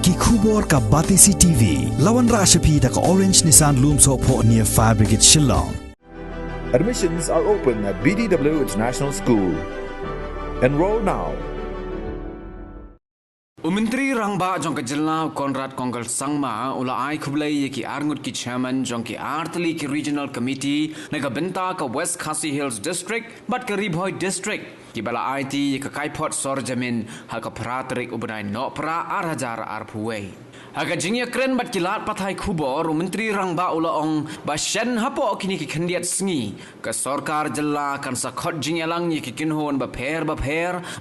ki khubor ka Batisi TV lawan ra shapi da ka Orange Nissan Loom so pho near Fire Brigade Shillong. Admissions are open at BDW International School. Enroll now. Menteri Rangba jongke jilna Konrad Konggal Sangma ula ai khublai ki arngut ki chairman jongke artli ki regional committee naga benta ka West Khasi Hills district but ka Ribhoi district ki bala IT ka kaipot sorjamin ha ka pratrik ubnai no pra arhajar arpuwei Haga jingya kren bat kilat pathai khubor Menteri Rangba ula ong ba shen hapo kini ki khandiat sngi ka sarkar jilla kan sakhot jingya lang ye ki kinhon ba pher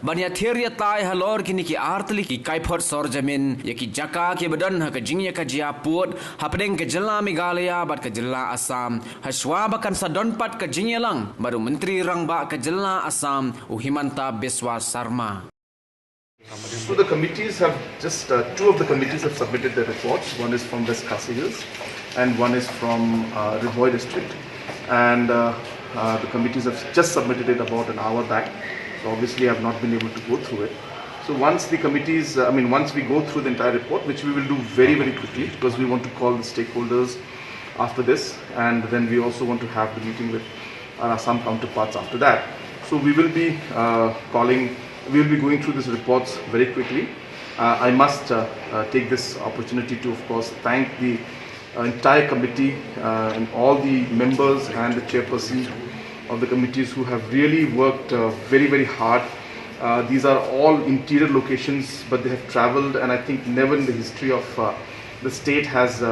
banya theria tai halor kini ki artli ki kaipot sorjamin ye ki jaka ki badan ha ka jingya ka jia put hapdeng ke jilla Meghalaya bat ka jilla Assam haswa ba kan sadon pat ka jingya lang baru Menteri Rangba ka jilla Assam Himanta Biswa Sarma. So the committees have just, two of the committees have submitted their reports. One is from West Khasi Hills and one is from Ribhoi district. And the committees have just submitted it about an hour back. So obviously I have not been able to go through it. So once the committees, once we go through the entire report, which we will do very, very quickly because we want to call the stakeholders after this. And then we also want to have the meeting with some counterparts after that. So we will be we will be going through these reports very quickly. I must take this opportunity to, of course, thank the entire committee and all the members and the chairperson of the committees who have really worked very, very hard. These are all interior locations, but they have traveled, and I think never in the history of the state has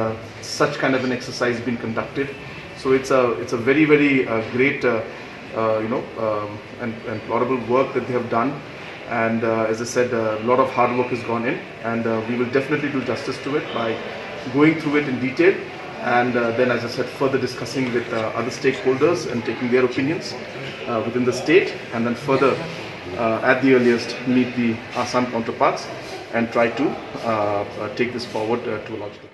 such kind of an exercise been conducted. So it's a very, very great, and laudable work that they have done. And as I said, a lot of hard work has gone in, and we will definitely do justice to it by going through it in detail, and then, as I said, further discussing with other stakeholders and taking their opinions within the state, and then further, at the earliest, meet the Assam counterparts and try to take this forward to a logical.